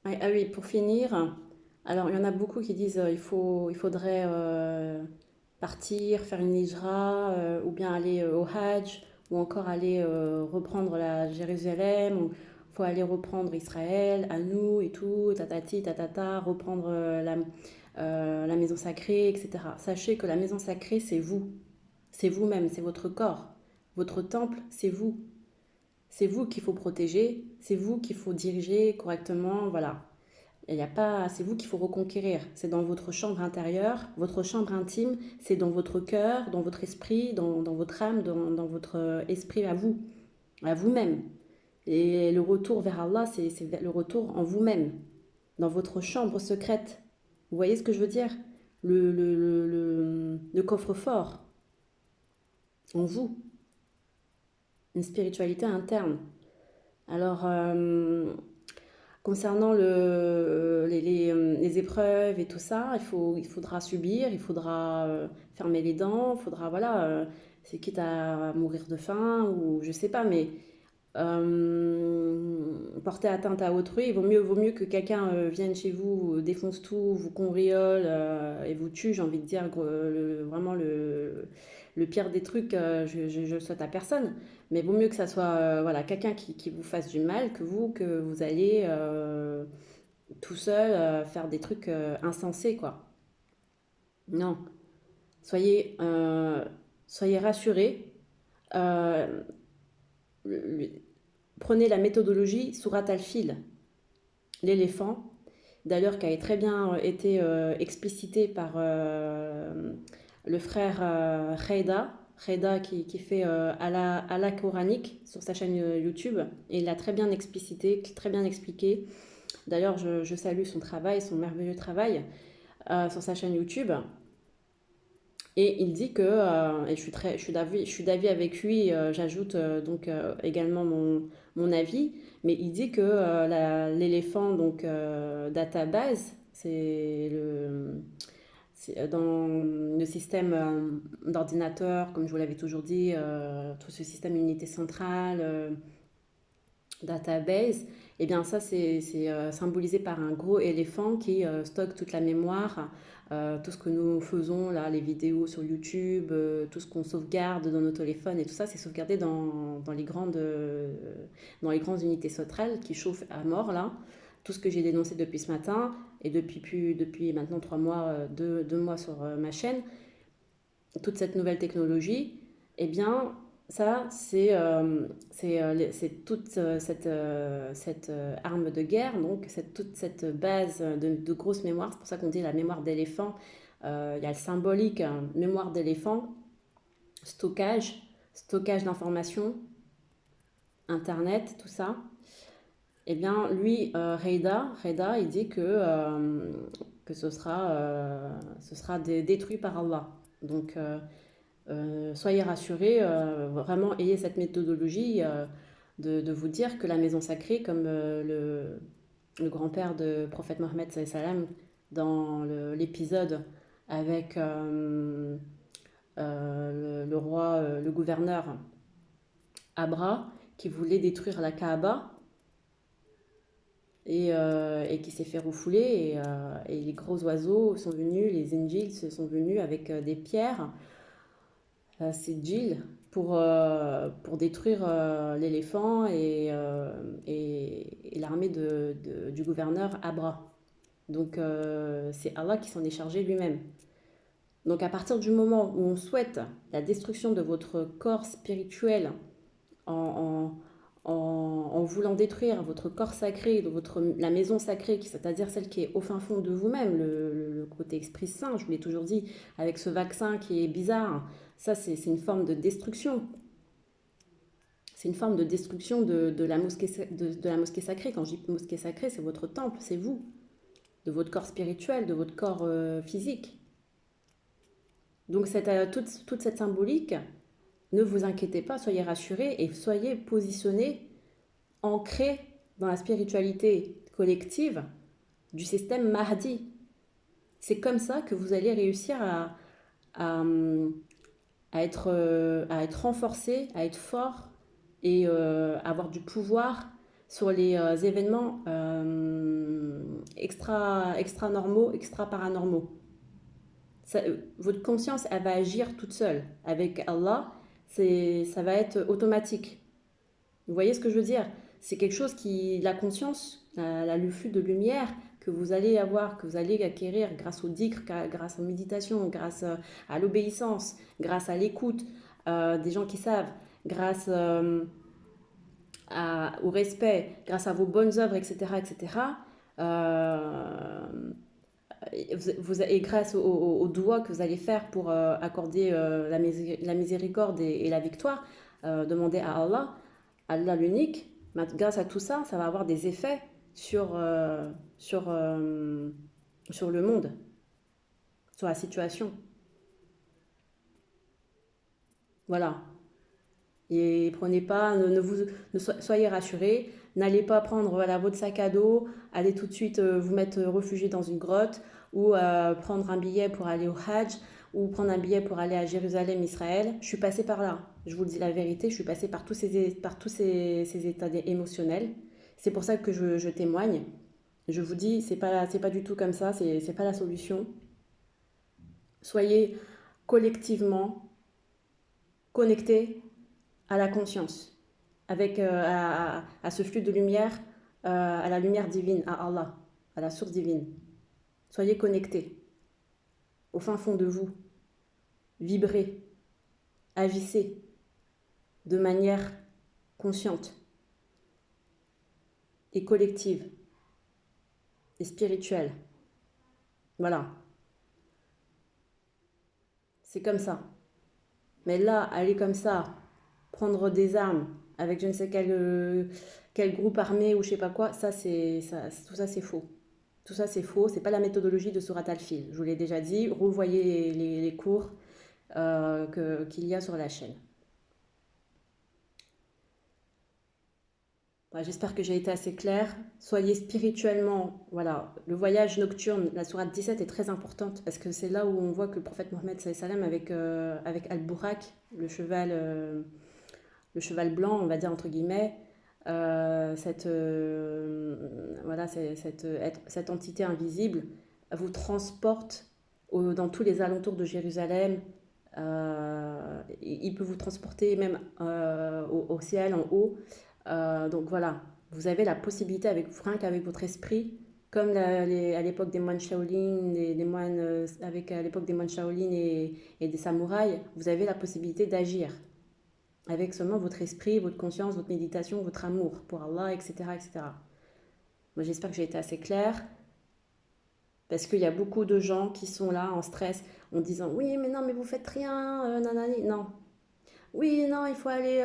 Ah oui, pour finir, alors il y en a beaucoup qui disent il faudrait partir, faire une hijra, ou bien aller au Hajj, ou encore aller reprendre la Jérusalem, ou faut aller reprendre Israël, à nous et tout, tatati, tatata, reprendre la maison sacrée, etc. Sachez que la maison sacrée, c'est vous-même, c'est votre corps. Votre temple, c'est vous. C'est vous qu'il faut protéger, c'est vous qu'il faut diriger correctement, voilà. Il y a pas, c'est vous qu'il faut reconquérir. C'est dans votre chambre intérieure, votre chambre intime, c'est dans votre cœur, dans votre esprit, dans votre âme, dans votre esprit à vous-même. Et le retour vers Allah, c'est le retour en vous-même, dans votre chambre secrète. Vous voyez ce que je veux dire? Le coffre-fort en vous, une spiritualité interne. Alors, concernant les épreuves et tout ça, il faudra subir, il faudra fermer les dents, il faudra, voilà, c'est quitte à mourir de faim ou je sais pas, mais porter atteinte à autrui, vaut mieux que quelqu'un vienne chez vous, défonce tout, vous cambriole et vous tue, j'ai envie de dire, vraiment le pire des trucs, je le souhaite à personne. Mais vaut mieux que ça soit voilà, quelqu'un qui vous fasse du mal que vous allez tout seul faire des trucs insensés, quoi. Non. Soyez, soyez rassurés. Euh, le- Prenez la méthodologie Surat al-Fil, l'éléphant, d'ailleurs qui a très bien été explicité par le frère Reda qui fait à la coranique sur sa chaîne YouTube. Et il l'a très bien explicité, très bien expliqué. D'ailleurs, je salue son travail, son merveilleux travail sur sa chaîne YouTube. Et il dit que, et je suis d'avis avec lui, j'ajoute donc également mon avis, mais il dit que l'éléphant, donc database, c'est dans le système d'ordinateur, comme je vous l'avais toujours dit, tout ce système unité centrale, database, et bien ça c'est symbolisé par un gros éléphant qui stocke toute la mémoire, tout ce que nous faisons là, les vidéos sur YouTube, tout ce qu'on sauvegarde dans nos téléphones et tout ça, c'est sauvegardé dans les grandes unités centrales qui chauffent à mort là. Tout ce que j'ai dénoncé depuis ce matin et depuis maintenant 3 mois, 2 mois sur ma chaîne, toute cette nouvelle technologie, eh bien, ça, c'est toute cette arme de guerre, donc toute cette base de grosse mémoire. C'est pour ça qu'on dit la mémoire d'éléphant. Il y a le symbolique, hein, mémoire d'éléphant, stockage, stockage d'informations, Internet, tout ça. Eh bien, lui, Reda, il dit que ce sera détruit par Allah. Donc, soyez rassurés, vraiment ayez cette méthodologie de vous dire que la maison sacrée, comme le grand-père de prophète Mohammed sallam dans l'épisode avec le roi, le gouverneur Abra, qui voulait détruire la Kaaba et qui s'est fait refouler et les gros oiseaux sont venus, les Injils se sont venus avec des pierres. C'est Jill pour détruire l'éléphant et l'armée du gouverneur Abra. Donc c'est Allah qui s'en est chargé lui-même. Donc à partir du moment où on souhaite la destruction de votre corps spirituel en, en voulant détruire votre corps sacré, la maison sacrée, c'est-à-dire celle qui est au fin fond de vous-même, le côté esprit saint, je vous l'ai toujours dit, avec ce vaccin qui est bizarre, ça c'est une forme de destruction. C'est une forme de destruction de la mosquée sacrée. Quand je dis mosquée sacrée, c'est votre temple, c'est vous, de votre corps spirituel, de votre corps physique. Donc toute cette symbolique, ne vous inquiétez pas, soyez rassurés et soyez positionnés, ancrés dans la spiritualité collective du système Mahdi. C'est comme ça que vous allez réussir à, à être renforcé, à être fort et avoir du pouvoir sur les événements extra normaux, extra paranormaux. Votre conscience, elle va agir toute seule. Avec Allah, ça va être automatique. Vous voyez ce que je veux dire? C'est quelque chose qui, la conscience, le flux de lumière que vous allez avoir, que vous allez acquérir grâce au dhikr, grâce aux méditations, grâce à l'obéissance, grâce à l'écoute des gens qui savent, grâce au respect, grâce à vos bonnes œuvres, etc., etc. Euh, et grâce au doigt que vous allez faire pour accorder la miséricorde et la victoire, demandez à Allah, Allah l'unique, grâce à tout ça, ça va avoir des effets sur, sur le monde, sur la situation. Voilà. Et prenez pas, soyez rassurés, n'allez pas prendre voilà, votre sac à dos, allez tout de suite vous mettre réfugié dans une grotte ou prendre un billet pour aller au Hajj ou prendre un billet pour aller à Jérusalem, Israël. Je suis passée par là, je vous le dis la vérité, je suis passée par ces états émotionnels. C'est pour ça que je témoigne. Je vous dis, c'est pas du tout comme ça, c'est pas la solution. Soyez collectivement connectés à la conscience, avec à ce flux de lumière, à la lumière divine, à Allah, à la source divine. Soyez connectés au fin fond de vous, vibrez, agissez de manière consciente et collective et spirituelle. Voilà, c'est comme ça. Mais là, aller comme ça, prendre des armes avec je ne sais quel groupe armé ou je sais pas quoi, tout ça c'est faux. Tout ça c'est faux, c'est pas la méthodologie de Surat Al-Fil. Je vous l'ai déjà dit, revoyez les cours qu'il y a sur la chaîne. Voilà, j'espère que j'ai été assez claire. Soyez spirituellement, voilà, le voyage nocturne, la sourate 17 est très importante parce que c'est là où on voit que le prophète Mohammed sallam avec Al-Burak, le cheval blanc, on va dire entre guillemets, voilà, cette entité invisible vous transporte dans tous les alentours de Jérusalem. Il peut vous transporter même au ciel, en haut. Donc voilà, vous avez la possibilité, rien qu'avec votre esprit, comme à l'époque des moines Shaolin, des moines, à l'époque des moines Shaolin et des samouraïs, vous avez la possibilité d'agir avec seulement votre esprit, votre conscience, votre méditation, votre amour pour Allah, etc. etc. Moi, j'espère que j'ai été assez claire, parce qu'il y a beaucoup de gens qui sont là en stress, en disant oui, mais non, mais vous faites rien, nanani. Non. Oui, non, il faut aller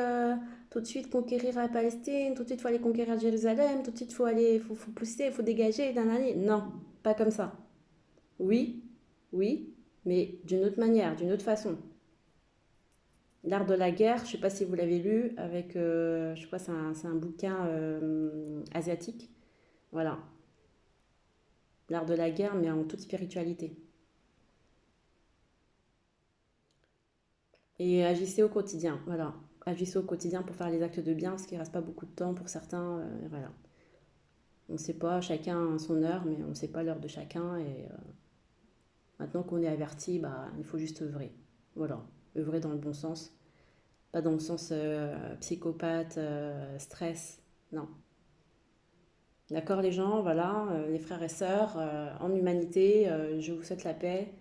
tout de suite conquérir la Palestine, tout de suite il faut aller conquérir Jérusalem, tout de suite faut pousser, il faut dégager, nanani. Non, pas comme ça. Oui, oui, mais d'une autre manière, d'une autre façon. L'art de la guerre, je ne sais pas si vous l'avez lu, je crois que c'est un bouquin asiatique. Voilà, l'art de la guerre, mais en toute spiritualité. Et agissez au quotidien, voilà. Agissez au quotidien pour faire les actes de bien, parce qu'il ne reste pas beaucoup de temps pour certains. Voilà. On ne sait pas, chacun a son heure, mais on ne sait pas l'heure de chacun. Et maintenant qu'on est averti, bah, il faut juste œuvrer. Voilà, œuvrer dans le bon sens. Pas dans le sens psychopathe, stress. Non. D'accord les gens, voilà, les frères et sœurs, en humanité, je vous souhaite la paix,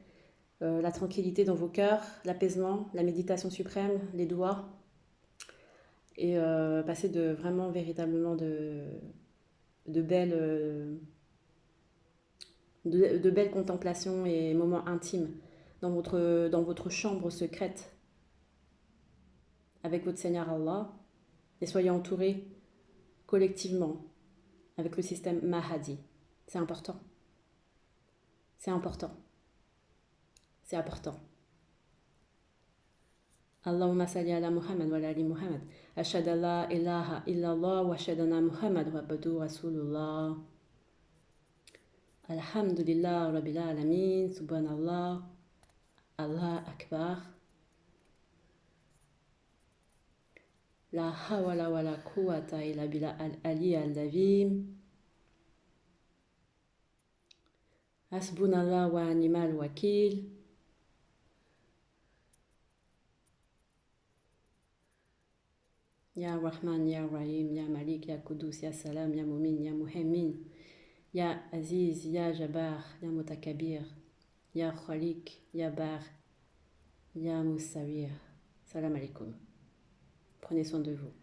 la tranquillité dans vos cœurs, l'apaisement, la méditation suprême, les doigts, et passer vraiment véritablement de belles, de belles contemplations et moments intimes dans votre chambre secrète avec votre Seigneur Allah, et soyez entourés collectivement avec le système Mahadi. C'est important. C'est important. C'est important. Allahumma salli ala Muhammad wa ala ali Muhammad. Ashhadu an la ilaha illallah wa ashhadu anna Muhammad wa abduhu rasulullah. Alhamdulillah rabbil alamin. Subhanallah. Allah akbar. La hawla wa la quwwata illa billah al-ali al-azim. Hasbunallah wa ni'mal wakil. Ya Rahman, Ya Rahim, Ya Malik, Ya Kudus, Ya Salam, Ya Mumin, Ya Muhaimin, Ya Aziz, Ya Jabbar, Ya Mutakabir, Ya Khalik, Ya Bar, Ya Moussawir. Salam alaikum. Prenez soin de vous.